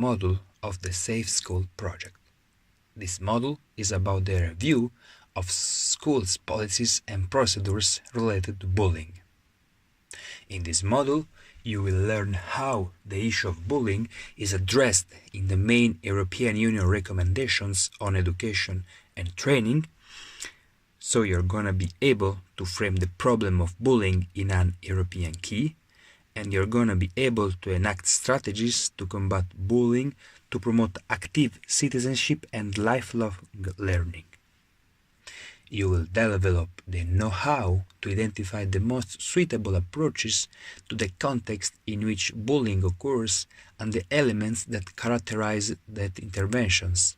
module of the Safe School project. This module is about the review of schools' policies and procedures related to bullying. In this module, you will learn how the issue of bullying is addressed in the main European Union recommendations on education and training, so you're gonna be able to frame the problem of bullying in an European key, and you're gonna be able to enact strategies to combat bullying to promote active citizenship and lifelong learning. You will develop the know-how to identify the most suitable approaches to the context in which bullying occurs and the elements that characterize that interventions.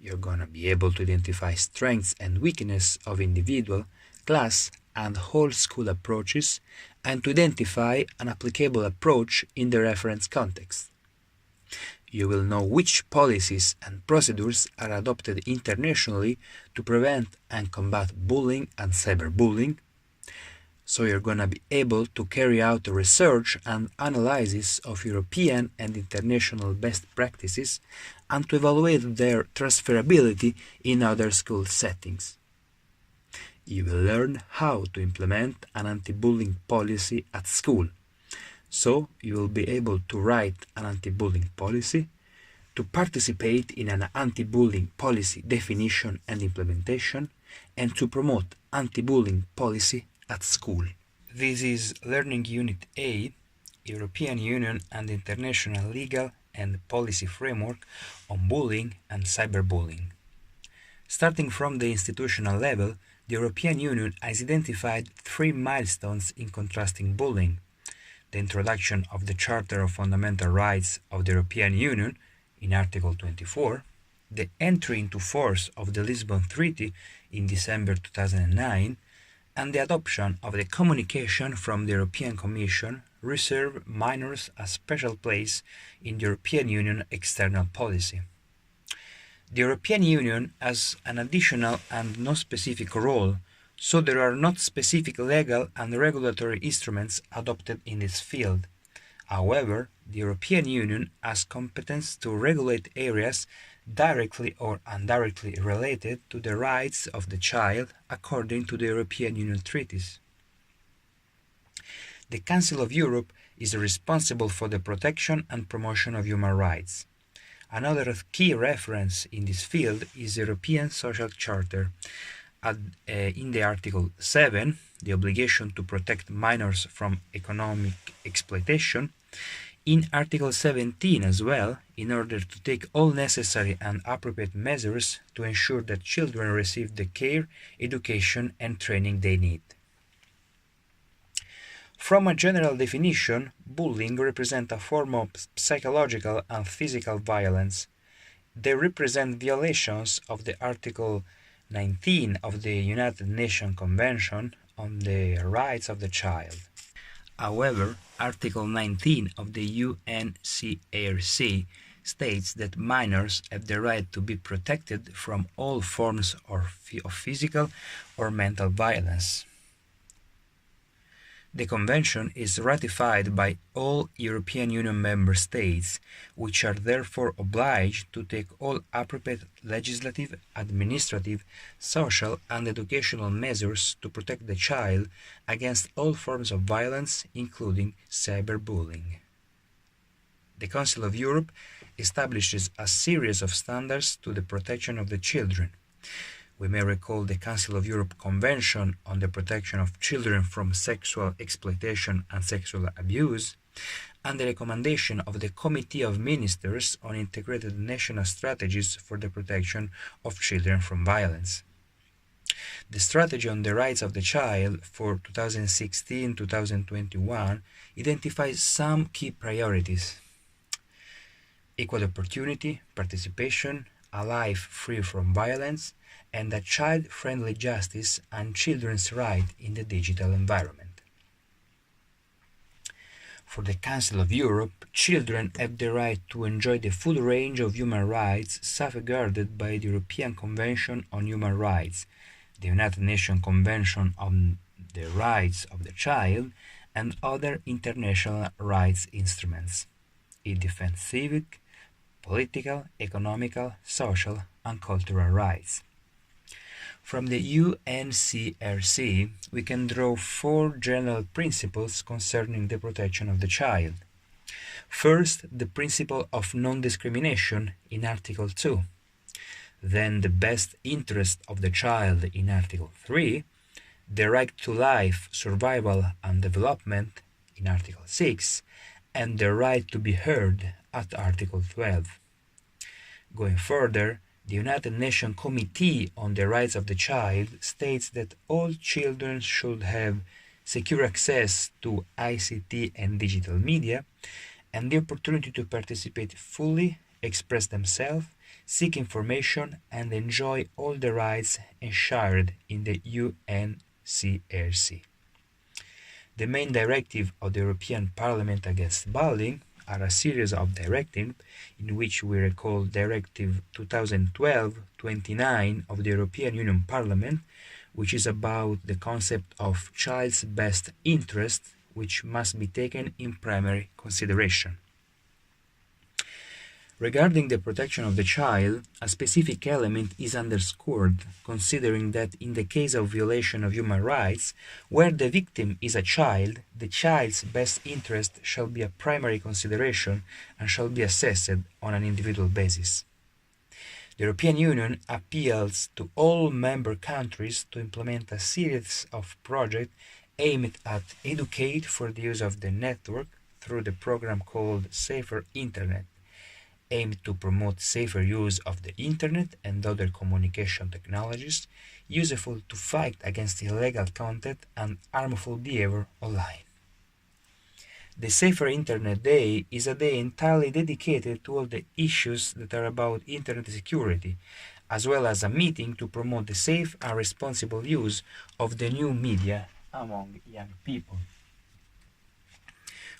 You're gonna be able to identify strengths and weaknesses of individual, class, and whole school approaches, and to identify an applicable approach in the reference context. You will know which policies and procedures are adopted internationally to prevent and combat bullying and cyberbullying, so you're gonna be able to carry out research and analysis of European and international best practices and to evaluate their transferability in other school settings. You will learn how to implement an anti-bullying policy at school, so you will be able to write an anti-bullying policy, to participate in an anti-bullying policy definition and implementation, and to promote anti-bullying policy at school. This is Learning Unit A, European Union and International Legal and Policy Framework on Bullying and Cyberbullying. Starting from the institutional level, the European Union has identified 3 milestones in contrasting bullying: the introduction of the Charter of Fundamental Rights of the European Union in Article 24, the entry into force of the Lisbon Treaty in December 2009, and the adoption of the communication from the European Commission Reserve Minors a Special Place in the European Union External Policy. The European Union has an additional and non-specific role, so there are not specific legal and regulatory instruments adopted in this field. However, the European Union has competence to regulate areas directly or indirectly related to the rights of the child according to the European Union treaties. The Council of Europe is responsible for the protection and promotion of human rights. Another key reference in this field is the European Social Charter. In the Article 7, the obligation to protect minors from economic exploitation. In Article 17 as well, in order to take all necessary and appropriate measures to ensure that children receive the care, education, and training they need. From a general definition, bullying represents a form of psychological and physical violence. They represent violations of the Article 19 of the United Nations Convention on the Rights of the Child. However, Article 19 of the UNCRC states that minors have the right to be protected from all forms of physical or mental violence. The Convention is ratified by all European Union member states, which are therefore obliged to take all appropriate legislative, administrative, social and educational measures to protect the child against all forms of violence, including cyberbullying. The Council of Europe establishes a series of standards to the protection of the children. We may recall the Council of Europe Convention on the Protection of Children from Sexual Exploitation and Sexual Abuse, and the recommendation of the Committee of Ministers on Integrated National Strategies for the Protection of Children from Violence. The Strategy on the Rights of the Child for 2016-2021 identifies some key priorities: equal opportunity, participation, a life free from violence, and a child-friendly justice and children's rights in the digital environment. For the Council of Europe, children have the right to enjoy the full range of human rights safeguarded by the European Convention on Human Rights, the United Nations Convention on the Rights of the Child, and other international rights instruments. It defends civic, political, economical, social, and cultural rights. From the UNCRC, we can draw 4 general principles concerning the protection of the child. First, the principle of non-discrimination in Article 2. Then the best interest of the child in Article 3, the right to life, survival and development in Article 6, and the right to be heard at Article 12. Going further, the United Nations Committee on the Rights of the Child states that all children should have secure access to ICT and digital media and the opportunity to participate fully, express themselves, seek information, and enjoy all the rights enshrined in the UNCRC. The main directive of the European Parliament against bullying are a series of directives in which we recall Directive 2012-29 of the European Union Parliament, which is about the concept of child's best interest, which must be taken in primary consideration. Regarding the protection of the child, a specific element is underscored, considering that in the case of violation of human rights, where the victim is a child, the child's best interest shall be a primary consideration and shall be assessed on an individual basis. The European Union appeals to all member countries to implement a series of projects aimed at educate for the use of the network through the program called Safer Internet, aimed to promote safer use of the Internet and other communication technologies useful to fight against illegal content and harmful behavior online. The Safer Internet Day is a day entirely dedicated to all the issues that are about Internet security, as well as a meeting to promote the safe and responsible use of the new media among young people.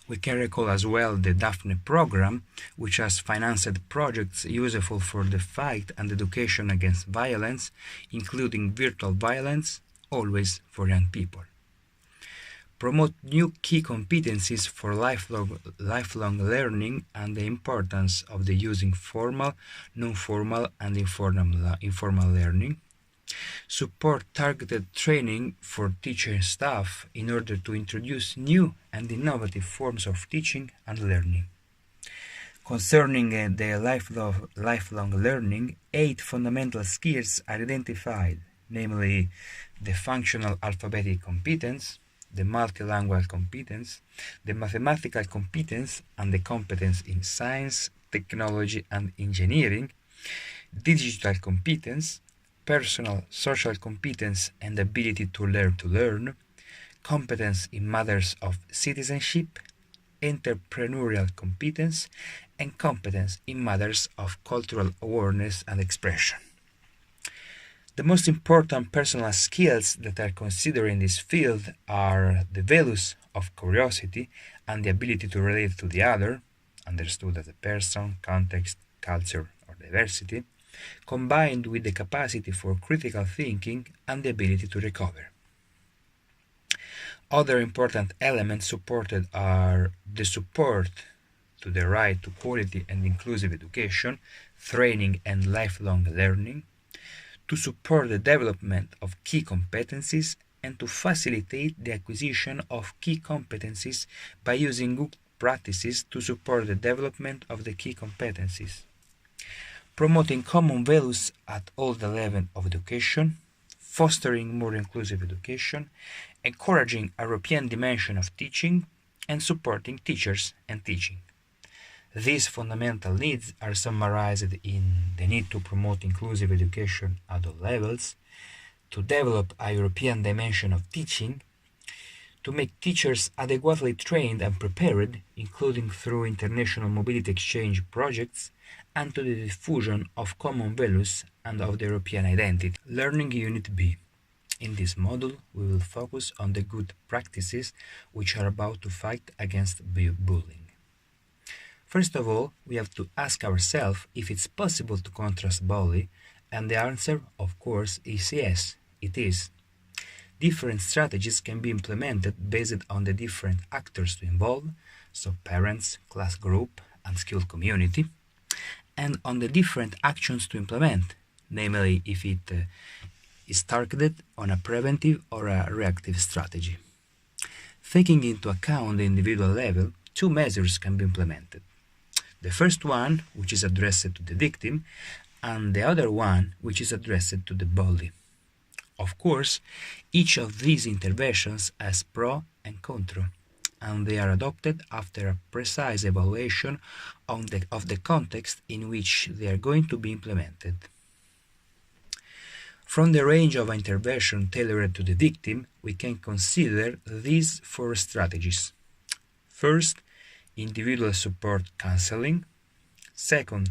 We can recall as well the Daphne program, which has financed projects useful for the fight and education against violence, including virtual violence, always for young people. Promote new key competencies for lifelong learning and the importance of the using formal, non-formal and informal learning. Support targeted training for teacher staff in order to introduce new and innovative forms of teaching and learning. Concerning the lifelong learning, 8 fundamental skills are identified, namely the functional alphabetic competence, the multilingual competence, the mathematical competence and the competence in science, technology and engineering, digital competence, personal social competence and ability to learn, competence in matters of citizenship, entrepreneurial competence, and competence in matters of cultural awareness and expression. The most important personal skills that are considered in this field are the values of curiosity and the ability to relate to the other, understood as a person, context, culture, or diversity, combined with the capacity for critical thinking and the ability to recover. Other important elements supported are the support to the right to quality and inclusive education, training and lifelong learning, to support the development of key competencies, and to facilitate the acquisition of key competencies by using good practices to support the development of the key competencies. Promoting common values at all the levels of education, fostering more inclusive education, encouraging a European dimension of teaching, and supporting teachers and teaching. These fundamental needs are summarized in the need to promote inclusive education at all levels, to develop a European dimension of teaching, to make teachers adequately trained and prepared, including through international mobility exchange projects, and to the diffusion of common values and of the European identity. Learning Unit B. In this module, we will focus on the good practices which are about to fight against bullying. First of all, we have to ask ourselves if it's possible to contrast bullying, and the answer, of course, is yes, it is. Different strategies can be implemented based on the different actors to involve, so parents, class group, and school community, and on the different actions to implement, namely if it is targeted on a preventive or a reactive strategy. Taking into account the individual level, two measures can be implemented. The first one, which is addressed to the victim, and the other one, which is addressed to the bully. Of course, each of these interventions has pro and contra, and they are adopted after a precise evaluation of the context in which they are going to be implemented. From the range of intervention tailored to the victim, we can consider these four strategies. First, individual support counseling. Second,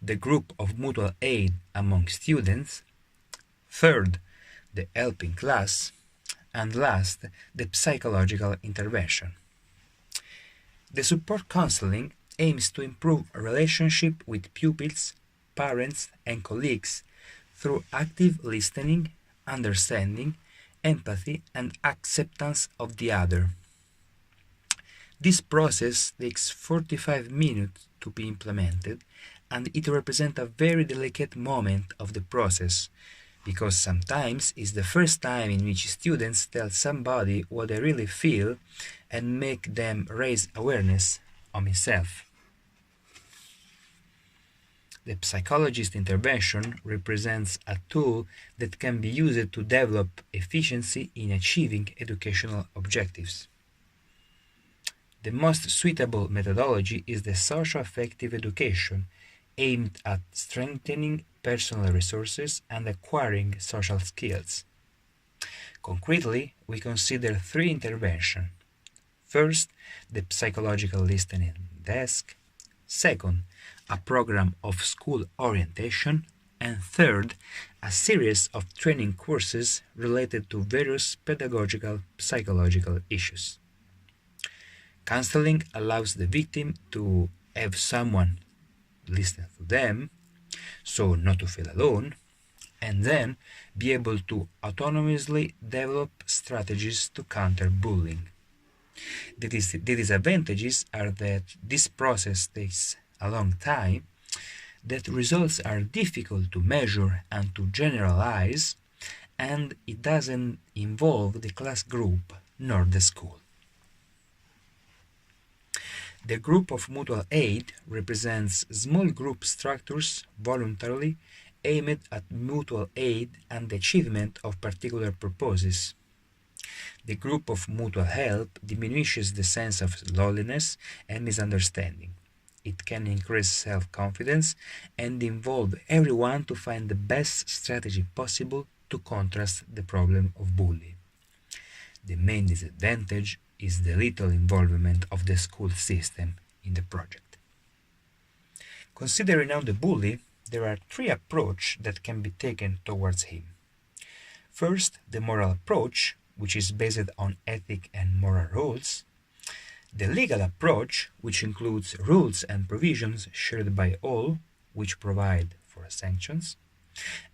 the group of mutual aid among students. Third, the helping class. And last, the psychological intervention. The support counseling aims to improve a relationship with pupils, parents, and colleagues through active listening, understanding, empathy, and acceptance of the other. This process takes 45 minutes to be implemented, and it represents a very delicate moment of the process, because sometimes it's the first time in which students tell somebody what they really feel and make them raise awareness of himself. The psychologist intervention represents a tool that can be used to develop efficiency in achieving educational objectives. The most suitable methodology is the socio-affective education, aimed at strengthening personal resources and acquiring social skills. Concretely, we consider three interventions. First, the psychological listening desk. Second, a program of school orientation. And third, a series of training courses related to various pedagogical psychological issues. Counseling allows the victim to have someone listen to them, so not to feel alone, and then be able to autonomously develop strategies to counter bullying. The disadvantages are that this process takes a long time, that results are difficult to measure and to generalize, and it doesn't involve the class group nor the school. The group of mutual aid represents small group structures voluntarily aimed at mutual aid and the achievement of particular purposes. The group of mutual help diminishes the sense of loneliness and misunderstanding. It can increase self-confidence and involve everyone to find the best strategy possible to contrast the problem of bullying. The main disadvantage is the little involvement of the school system in the project. Considering now the bully, there are three approaches that can be taken towards him. First, the moral approach, which is based on ethic and moral rules. The legal approach, which includes rules and provisions shared by all, which provide for sanctions.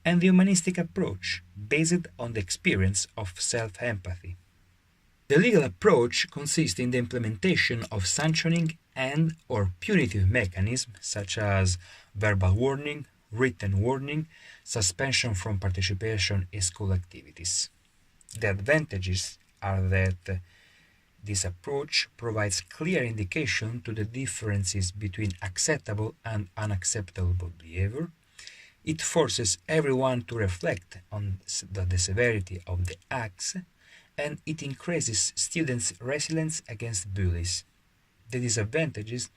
And the humanistic approach, based on the experience of self-empathy. The legal approach consists in the implementation of sanctioning and/or punitive mechanisms such as verbal warning, written warning, suspension from participation in school activities. The advantages are that this approach provides clear indication to the differences between acceptable and unacceptable behavior. It forces everyone to reflect on the severity of the acts, and it increases students' resilience against bullies. The disadvantages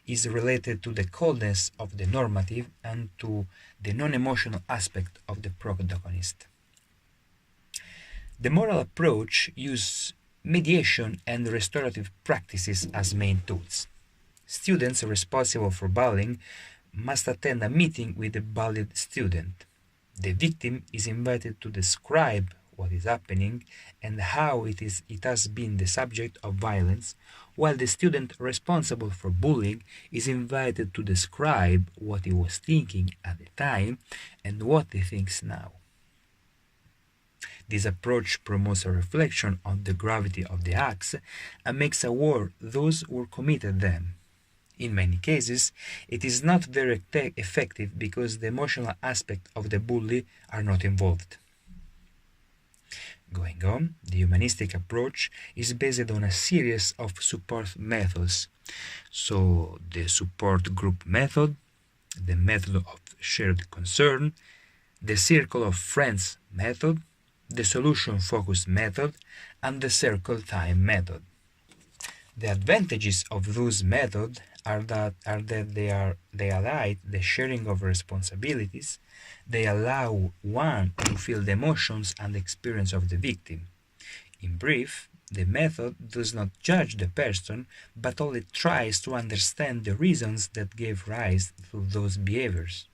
is related to the coldness of the normative and to the non-emotional aspect of the protagonist. The moral approach uses mediation and restorative practices as main tools. Students responsible for bullying must attend a meeting with the bullied student. The victim is invited to describe what is happening and how it has been the subject of violence, while the student responsible for bullying is invited to describe what he was thinking at the time and what he thinks now. This approach promotes a reflection on the gravity of the acts and makes aware those who committed them. In many cases, it is not very effective because the emotional aspect of the bully are not involved. Going on, the humanistic approach is based on a series of support methods. So, the support group method, the method of shared concern, the circle of friends method, the solution focus method, and the circle time method. The advantages of those methods are that they highlight the sharing of responsibilities, they allow one to feel the emotions and experience of the victim. In brief, the method does not judge the person, but only tries to understand the reasons that gave rise to those behaviors.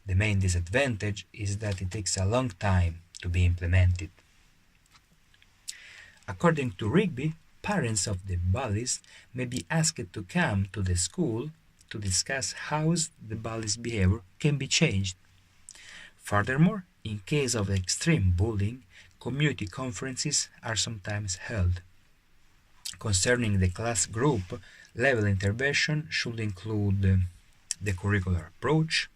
The main disadvantage is that it takes a long time to be implemented. According to Rigby, parents of the bullies may be asked to come to the school to discuss how the bully's behavior can be changed. Furthermore, in case of extreme bullying, community conferences are sometimes held. Concerning the class group, level intervention should include the curricular approach,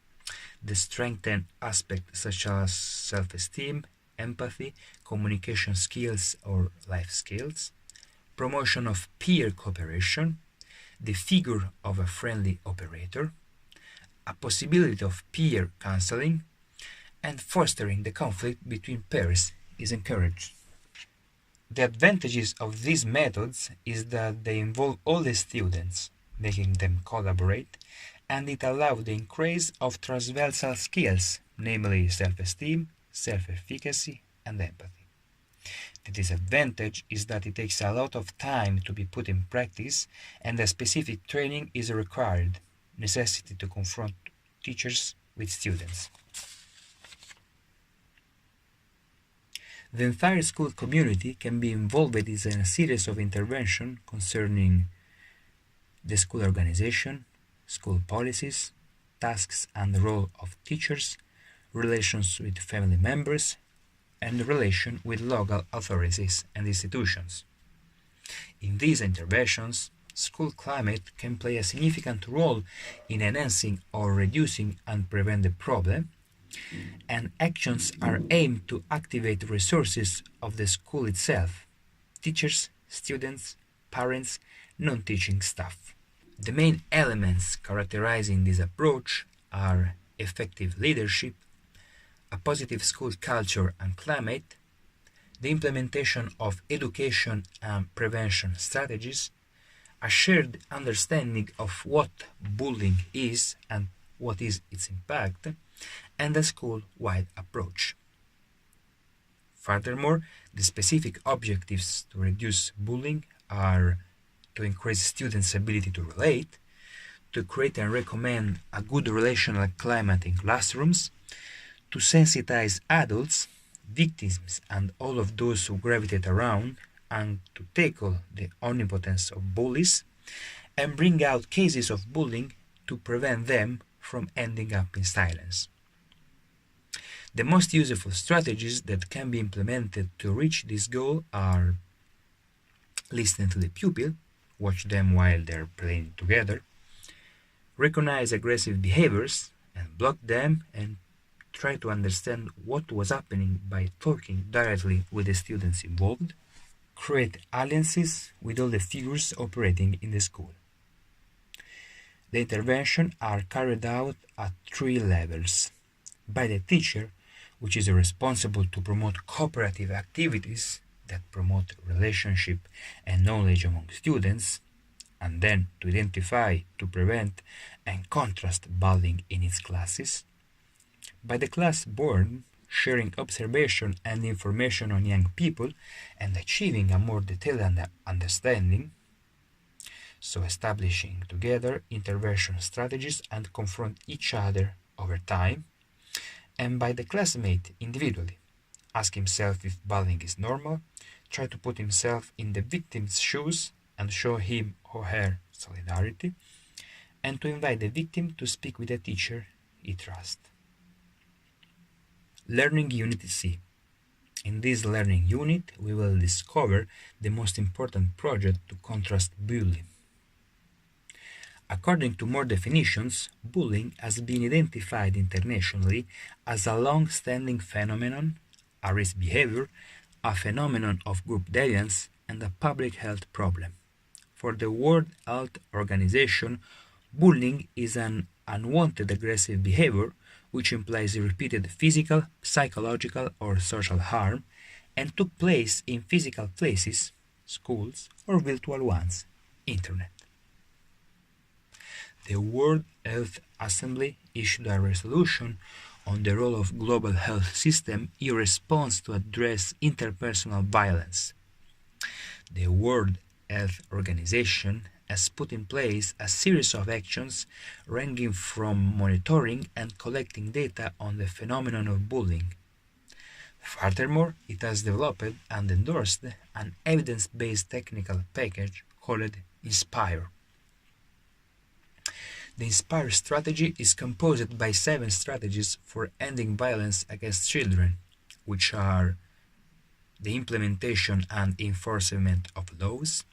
the strengthened aspects such as self-esteem, empathy, communication skills or life skills, promotion of peer cooperation, the figure of a friendly operator, a possibility of peer counseling, and fostering the conflict between peers is encouraged. The advantages of these methods is that they involve all the students, making them collaborate, and it allows the increase of transversal skills, namely self-esteem, self-efficacy, and empathy. The disadvantage is that it takes a lot of time to be put in practice and a specific training is required, necessity to confront teachers with students. The entire school community can be involved in a series of interventions concerning the school organization, school policies, tasks and the role of teachers, relations with family members, and the relation with local authorities and institutions. In these interventions, school climate can play a significant role in enhancing or reducing and prevent the problem, and actions are aimed to activate resources of the school itself, teachers, students, parents, non-teaching staff. The main elements characterizing this approach are effective leadership, a positive school culture and climate, the implementation of education and prevention strategies, a shared understanding of what bullying is and what is its impact, and a school-wide approach. Furthermore, the specific objectives to reduce bullying are to increase students' ability to relate, to create and recommend a good relational climate in classrooms, to sensitize adults, victims, and all of those who gravitate around, and to tackle the omnipotence of bullies, and bring out cases of bullying to prevent them from ending up in silence. The most useful strategies that can be implemented to reach this goal are listening to the pupil, watch them while they're playing together, recognize aggressive behaviors and block them, and try to understand what was happening by talking directly with the students involved, create alliances with all the figures operating in the school. The interventions are carried out at 3 levels: by the teacher, which is responsible to promote cooperative activities that promote relationship and knowledge among students, and then to identify, to prevent, and contrast bullying in its classes; by the class board, sharing observation and information on young people and achieving a more detailed understanding, so establishing together intervention strategies and confront each other over time; and by the classmate individually, ask himself if bullying is normal, try to put himself in the victim's shoes and show him or her solidarity, and to invite the victim to speak with a teacher he trusts. Learning Unit C. In this learning unit, we will discover the most important project to contrast bullying. According to more definitions, bullying has been identified internationally as a long-standing phenomenon, a risk behavior, a phenomenon of group deviance, and a public health problem. For the World Health Organization, bullying is an unwanted aggressive behavior which implies repeated physical, psychological, or social harm and took place in physical places, schools, or virtual ones, internet. The World Health Assembly issued a resolution on the role of global health system in response to address interpersonal violence. The World Health Organization has put in place a series of actions ranging from monitoring and collecting data on the phenomenon of bullying. Furthermore, it has developed and endorsed an evidence-based technical package called INSPIRE. The INSPIRE strategy is composed by 7 strategies for ending violence against children, which are the implementation and enforcement of laws,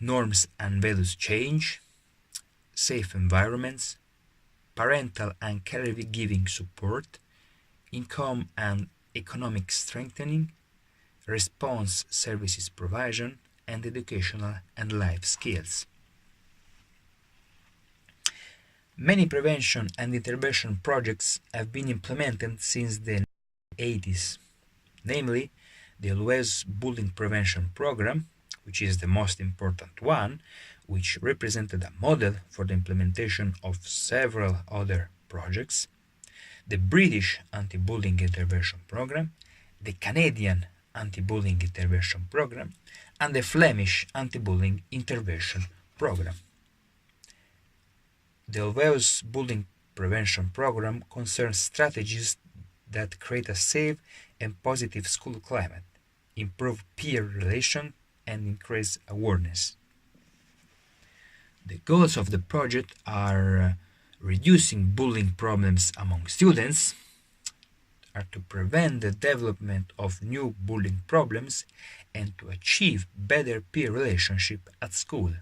norms and values change, safe environments, parental and caregiving support, income and economic strengthening, response services provision, and educational and life skills. Many prevention and intervention projects have been implemented since the 80s, namely the Always Bullying Prevention Program, which is the most important one, which represented a model for the implementation of several other projects, the British Anti-Bullying Intervention Program, the Canadian Anti-Bullying Intervention Program, and the Flemish Anti-Bullying Intervention Program. The Always Bullying Prevention Program concerns strategies that create a safe and positive school climate, improve peer relations, and increase awareness. The goals of the project are reducing bullying problems among students, are to prevent the development of new bullying problems, and to achieve better peer relationship at school.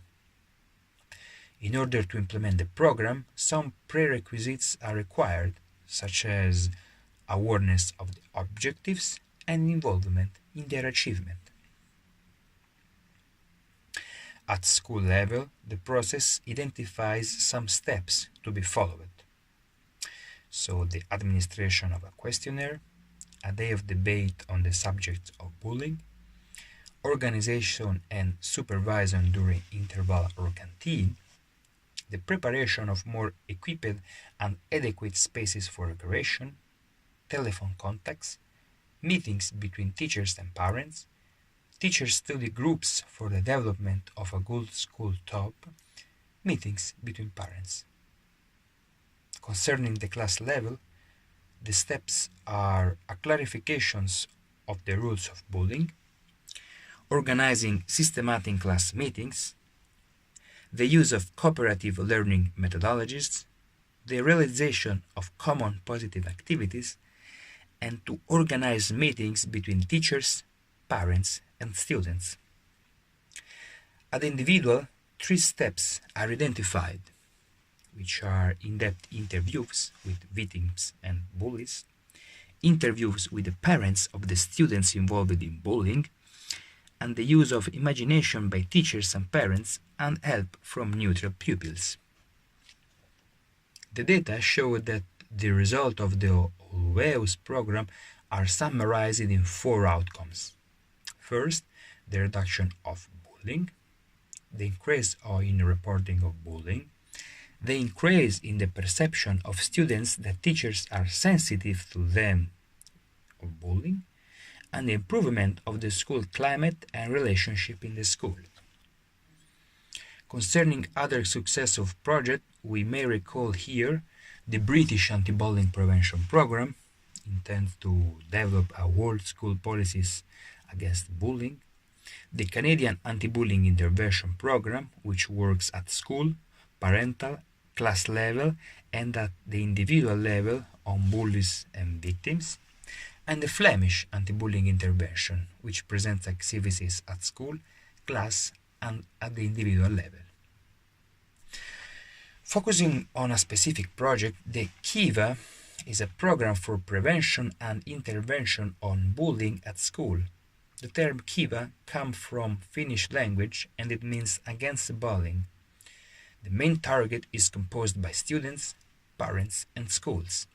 In order to implement the program, some prerequisites are required, such as awareness of the objectives and involvement in their achievement. At school level, the process identifies some steps to be followed. So the administration of a questionnaire, a day of debate on the subject of bullying, organization and supervision during interval or canteen, the preparation of more equipped and adequate spaces for recreation, telephone contacts, meetings between teachers and parents, teacher study groups for the development of a good school top, meetings between parents. Concerning the class level, the steps are a clarifications of the rules of bullying, organizing systematic class meetings, the use of cooperative learning methodologies, the realization of common positive activities, and to organize meetings between teachers, parents, and students. At the individual, 3 steps are identified, which are in-depth interviews with victims and bullies, interviews with the parents of the students involved in bullying, and the use of imagination by teachers and parents and help from neutral pupils. The data show that the result of the Always program are summarized in 4 outcomes. First, the reduction of bullying, the increase in reporting of bullying, the increase in the perception of students that teachers are sensitive to them of bullying, and the improvement of the school climate and relationship in the school. Concerning other successful projects, we may recall here the British Anti-Bullying Prevention Program, intends to develop a world school policies against bullying, the Canadian Anti-Bullying Intervention Program, which works at school, parental, class level, and at the individual level on bullies and victims, and the Flemish Anti-Bullying Intervention, which presents activities at school, class, and at the individual level. Focusing on a specific project, the KIVA is a program for prevention and intervention on bullying at school. The term KIVA comes from Finnish language and it means against bullying. The main target is composed by students, parents and schools.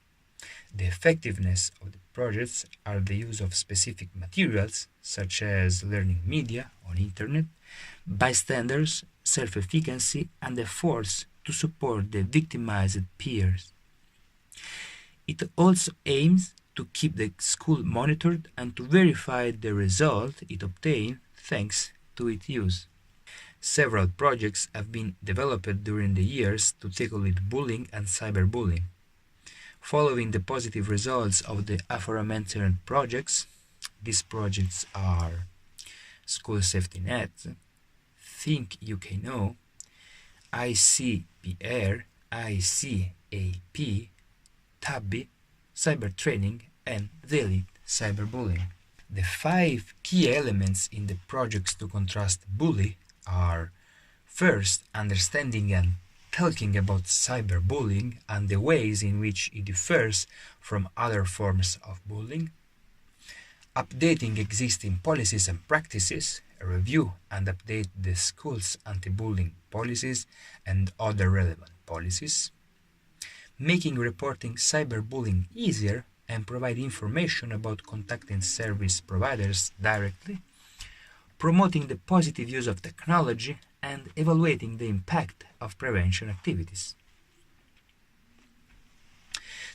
The effectiveness of the projects are the use of specific materials such as learning media on internet, bystanders, self-efficacy and efforts to support the victimized peers. It also aims to keep the school monitored and to verify the result it obtained thanks to its use. Several projects have been developed during the years to tackle with bullying and cyberbullying. Following the positive results of the aforementioned projects, these projects are School Safety Net, Think UKNO, ICPR, ICAP, TABI, Cyber Training and Delete Cyberbullying. The 5 key elements in the projects to contrast bully are: first, understanding and talking about cyberbullying and the ways in which it differs from other forms of bullying; updating existing policies and practices, review and update the school's anti-bullying policies and other relevant policies; making reporting cyberbullying easier and provide information about contacting service providers directly; promoting the positive use of technology and evaluating the impact of prevention activities.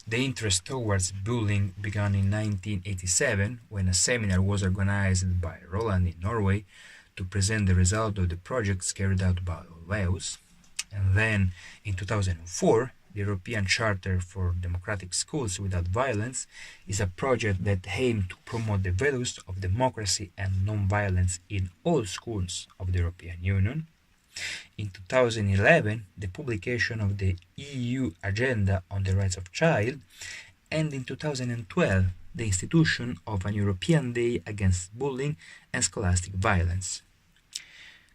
The interest towards bullying began in 1987 when a seminar was organized by Roland in Norway to present the result of the projects carried out by Olweus. And then in 2004, the European Charter for Democratic Schools Without Violence is a project that aims to promote the values of democracy and non-violence in all schools of the European Union. In 2011, the publication of the EU Agenda on the Rights of Child, and in 2012, the institution of an European Day Against Bullying and Scholastic Violence.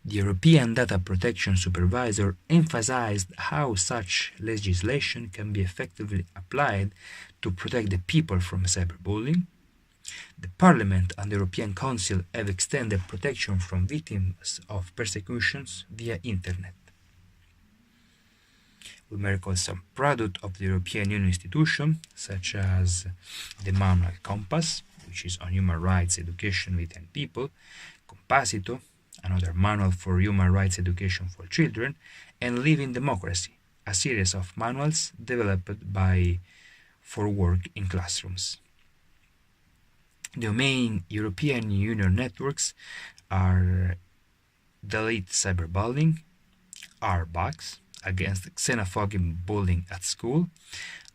The European Data Protection Supervisor emphasized how such legislation can be effectively applied to protect the people from cyberbullying. The Parliament and the European Council have extended protection from victims of persecutions via Internet. We may recall some products of the European Union institution, such as the Manual Compass, which is on human rights education with young people, Compasito, another manual for human rights education for children, and Living Democracy, a series of manuals developed for work in classrooms. The main European Union networks are Delete Cyberbullying, RBUX, Against Xenophobic Bullying at School,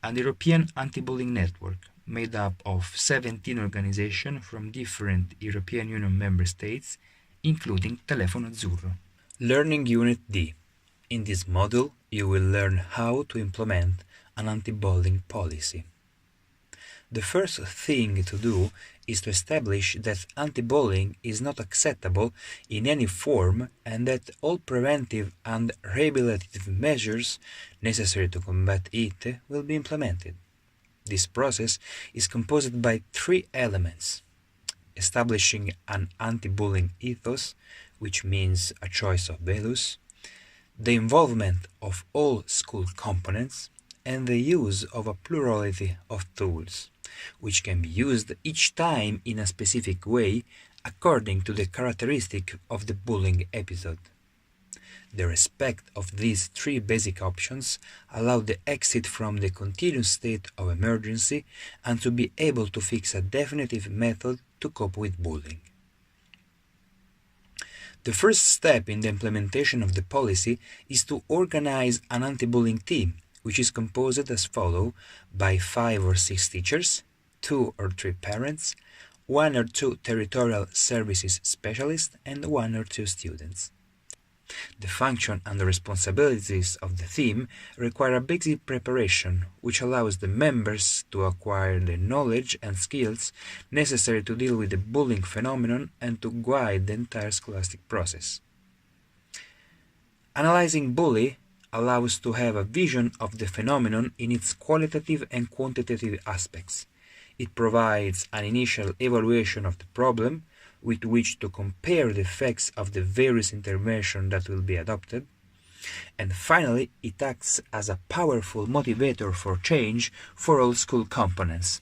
and the European Anti-Bullying Network, made up of 17 organizations from different European Union member states, including Telefono Azzurro. Learning Unit D. In this module, you will learn how to implement an anti-bullying policy. The first thing to do is to establish that anti-bullying is not acceptable in any form and that all preventive and rehabilitative measures necessary to combat it will be implemented. This process is composed by 3 elements: establishing an anti-bullying ethos, which means a choice of values, the involvement of all school components, and the use of a plurality of tools, which can be used each time in a specific way according to the characteristic of the bullying episode. The respect of these 3 basic options allow the exit from the continuous state of emergency and to be able to fix a definitive method to cope with bullying. The first step in the implementation of the policy is to organize an anti-bullying team, which is composed as follows by 5 or 6 teachers, 2 or 3 parents, 1 or 2 territorial services specialists, and 1 or 2 students. The function and the responsibilities of the team require a basic preparation, which allows the members to acquire the knowledge and skills necessary to deal with the bullying phenomenon and to guide the entire scholastic process. Analyzing bullying allows to have a vision of the phenomenon in its qualitative and quantitative aspects. It provides an initial evaluation of the problem with which to compare the effects of the various interventions that will be adopted. And finally, it acts as a powerful motivator for change for all school components.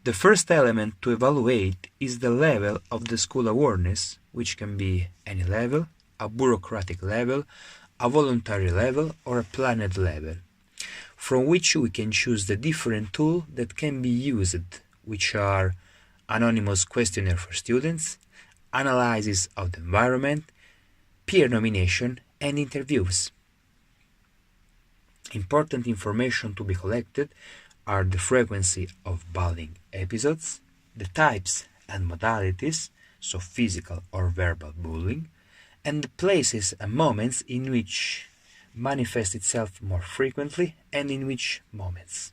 The first element to evaluate is the level of the school awareness, which can be any level, a bureaucratic level, a voluntary level, or a planned level, from which we can choose the different tools that can be used, which are anonymous questionnaire for students, analysis of the environment, peer nomination, and interviews. Important information to be collected are the frequency of bullying episodes, the types and modalities, so physical or verbal bullying, and the places and moments in which manifests itself more frequently and in which moments.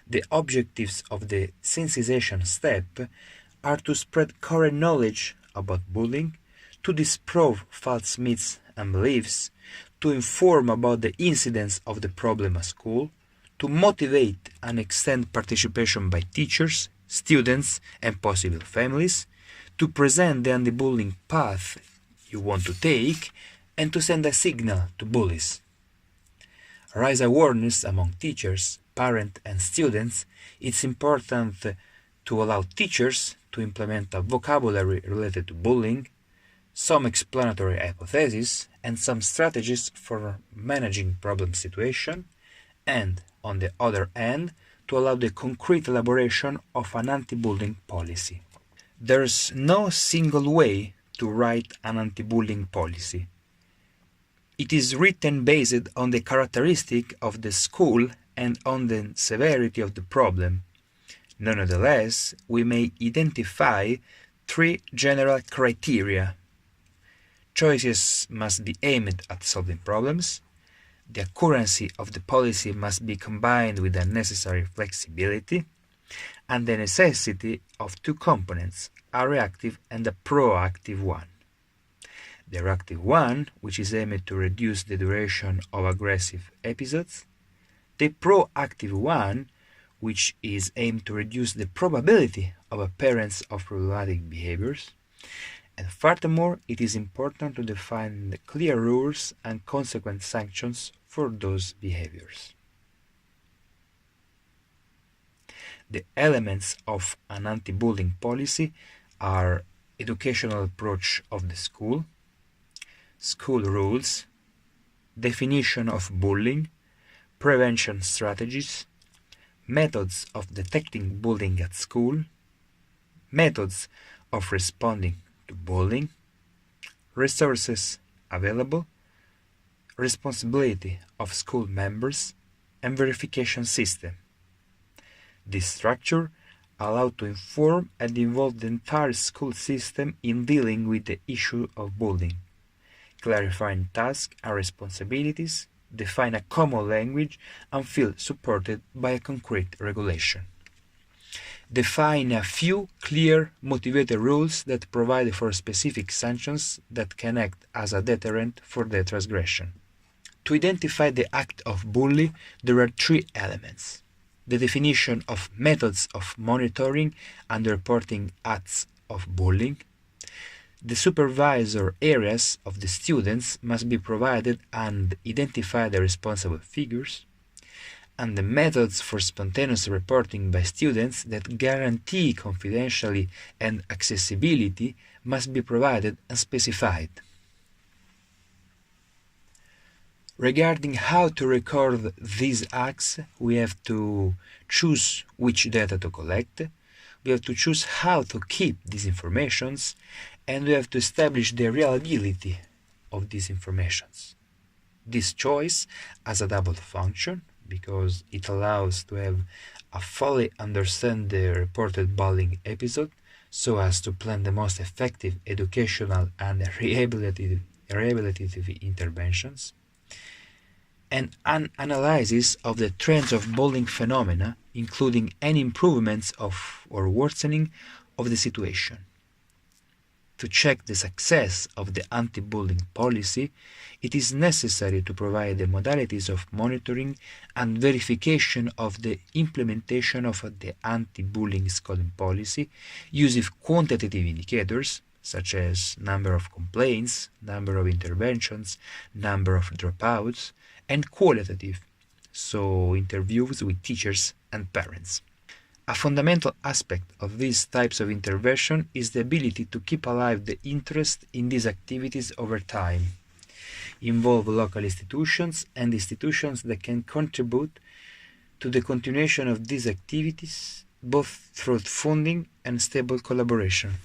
The objectives of the sensitization step are to spread current knowledge about bullying, to disprove false myths and beliefs, to inform about the incidence of the problem at school, to motivate and extend participation by teachers, students, and possible families, to present the anti-bullying path you want to take, and to send a signal to bullies. Raise awareness among teachers, parents, and students. It's important to allow teachers to implement a vocabulary related to bullying, some explanatory hypotheses, and some strategies for managing problem situation, and, on the other hand, to allow the concrete elaboration of an anti-bullying policy. There's no single way to write an anti-bullying policy. It is written based on the characteristic of the school and on the severity of the problem. Nonetheless, we may identify three general criteria. Choices must be aimed at solving problems. The accuracy of the policy must be combined with the necessary flexibility, and the necessity of two components, a reactive and a proactive one. The reactive one, which is aimed to reduce the duration of aggressive episodes. The proactive one, which is aimed to reduce the probability of appearance of problematic behaviors. And furthermore, it is important to define the clear rules and consequent sanctions for those behaviors. The elements of an anti-bullying policy are educational approach of the school, school rules, definition of bullying, prevention strategies, methods of detecting bullying at school, methods of responding to bullying, resources available, responsibility of school members, and verification system. This structure allows to inform and involve the entire school system in dealing with the issue of bullying, clarifying tasks and responsibilities, define a common language, and feel supported by a concrete regulation. Define a few clear, motivated rules that provide for specific sanctions that can act as a deterrent for the transgression. To identify the act of bullying, there are three elements: the definition of methods of monitoring and reporting acts of bullying. The supervisor areas of the students must be provided and identify the responsible figures, and the methods for spontaneous reporting by students that guarantee confidentiality and accessibility must be provided and specified. Regarding how to record these acts, we have to choose which data to collect, we have to choose how to keep these informations, and we have to establish the reliability of these informations. This choice has a double function because it allows to have a fully understand the reported bullying episode so as to plan the most effective educational and rehabilitative interventions, and an analysis of the trends of bullying phenomena, including any improvements of or worsening of the situation. To check the success of the anti-bullying policy, it is necessary to provide the modalities of monitoring and verification of the implementation of the anti-bullying schooling policy using quantitative indicators such as number of complaints, number of interventions, number of dropouts, and qualitative, so interviews with teachers and parents. A fundamental aspect of these types of intervention is the ability to keep alive the interest in these activities over time, involve local institutions and institutions that can contribute to the continuation of these activities, both through funding and stable collaboration.